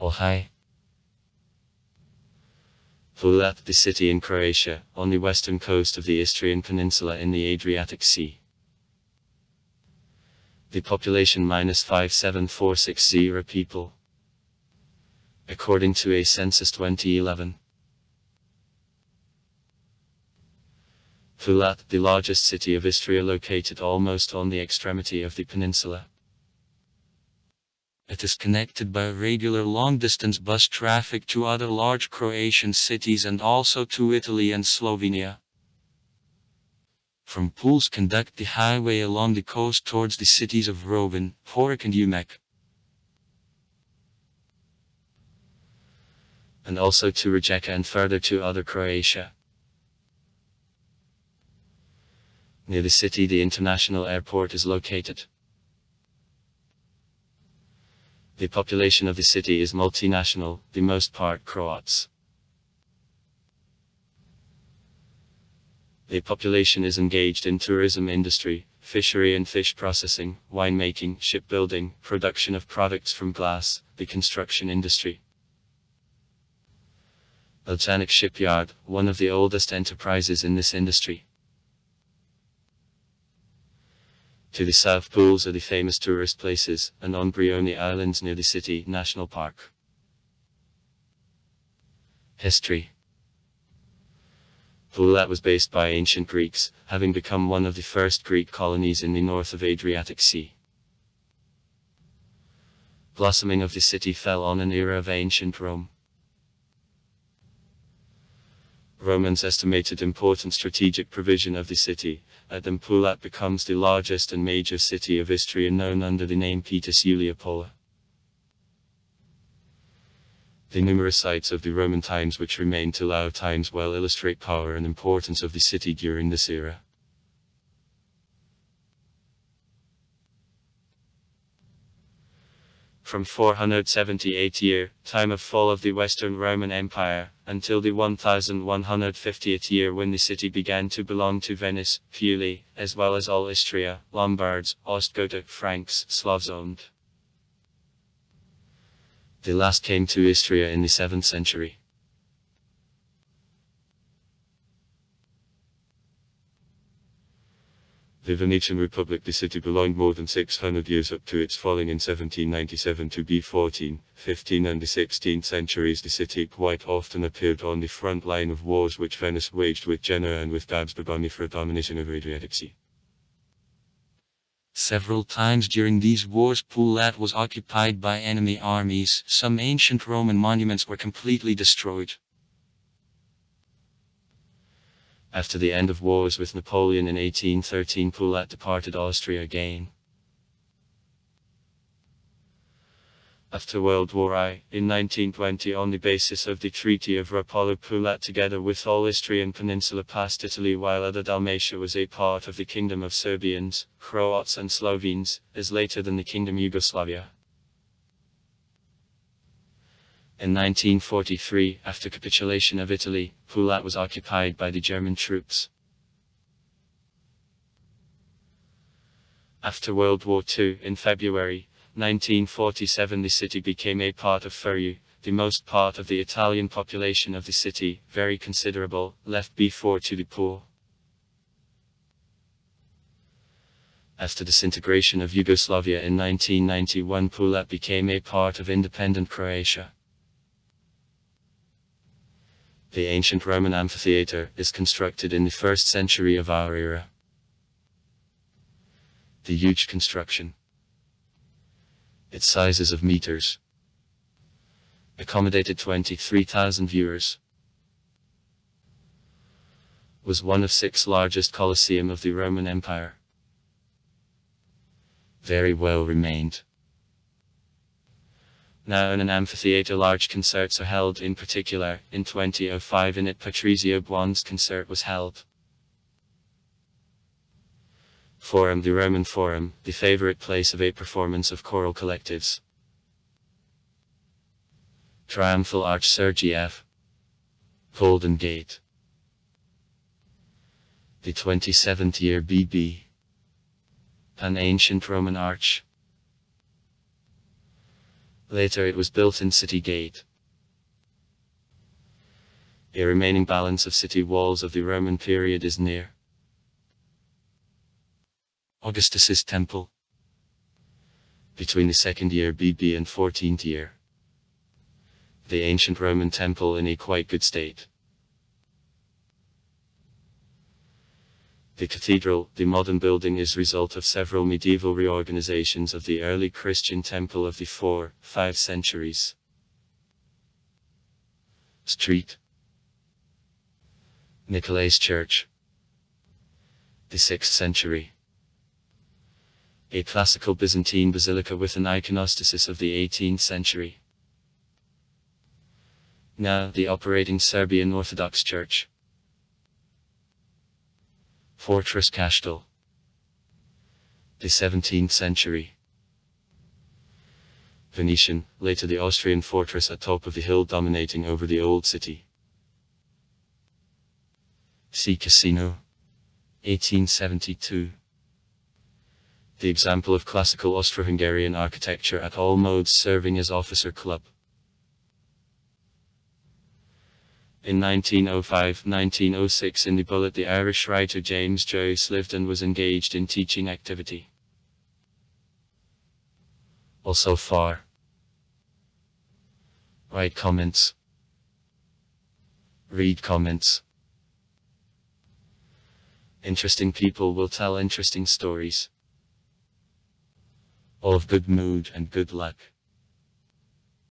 Ohio. Pula, the city in Croatia, on the western coast of the Istrian Peninsula in the Adriatic Sea. The population -57460 people, according to a census 2011. Pula, the largest city of Istria, located almost on the extremity of the peninsula. It is connected by regular long-distance bus traffic to other large Croatian cities and also to Italy and Slovenia. From Pula conduct the highway along the coast towards the cities of Rovinj, Poreč and Umek, and also to Rijeka and further to other Croatia. Near the city the international airport is located. The population of the city is multinational, the most part Croats. The population is engaged in tourism industry, fishery and fish processing, winemaking, shipbuilding, production of products from glass, the construction industry. Eljanik shipyard, one of the oldest enterprises in this industry. To the south Pools are the famous tourist places, and on Brioni Islands near the city, National Park. History. Pula was based by ancient Greeks, having become one of the first Greek colonies in the north of Adriatic Sea. Blossoming of the city fell on an era of ancient Rome. Romans estimated important strategic provision of the city. At them Pula becomes the largest and major city of Istria, known under the name Petis Julia Pola. The numerous sites of the Roman times which remain till our times well illustrate power and importance of the city during this era. From 478 year, time of fall of the Western Roman Empire, until the 1150th year when the city began to belong to Venice, Pula, as well as all Istria, Lombards, Ostgota, Franks, Slavs owned. The last came to Istria in the 7th century. The Venetian Republic. The city belonged more than 600 years up to its falling in 1797 to B14, 15 and the 16th centuries. The city quite often appeared on the front line of wars which Venice waged with Genoa and with Habsburg for domination of Adriatic Sea. Several times during these wars Pula was occupied by enemy armies. Some ancient Roman monuments were completely destroyed. After the end of wars with Napoleon in 1813, Pula departed Austria again. After World War I, in 1920, on the basis of the Treaty of Rapallo, Pula together with all Istrian Peninsula passed Italy, while other Dalmatia was a part of the Kingdom of Serbians, Croats and Slovenes, as later than the Kingdom Yugoslavia. In 1943, after capitulation of Italy, Pula was occupied by the German troops. After World War II, in February 1947, the city became a part of Furyu. The most part of the Italian population of the city, very considerable, left before to the poor. After disintegration of Yugoslavia in 1991, Pula became a part of independent Croatia. The ancient Roman amphitheater is constructed in the 1st century of our era. The huge construction, its sizes of meters, accommodated 23,000 viewers, was one of 6 largest Colosseum of the Roman Empire. Very well remained. Now in an amphitheater large concerts are held. In particular, in 2005 in it Patrizio Buon's concert was held. Forum. The Roman Forum, the favorite place of a performance of choral collectives. Triumphal Arch Sergiev, Golden Gate. The 27th year BB. An ancient Roman arch. Later it was built in City Gate. A remaining balance of city walls of the Roman period is near Augustus's temple, between the 2nd year BB and 14th year. The ancient Roman temple in a quite good state. The cathedral, the modern building, is result of several medieval reorganizations of the early Christian temple of the 4-5 centuries. Street. Nicolai's Church. The 6th century. A classical Byzantine basilica with an iconostasis of the 18th century. Now the operating Serbian Orthodox Church. Fortress Castle. The 17th century. Venetian, later the Austrian fortress atop of the hill dominating over the old city. Sea Casino. 1872. The example of classical Austro-Hungarian architecture at all modes, serving as officer club. In 1905-1906 in the Bullet, the Irish writer James Joyce lived and was engaged in teaching activity. Also far. Write comments. Read comments. Interesting people will tell interesting stories. All of good mood and good luck.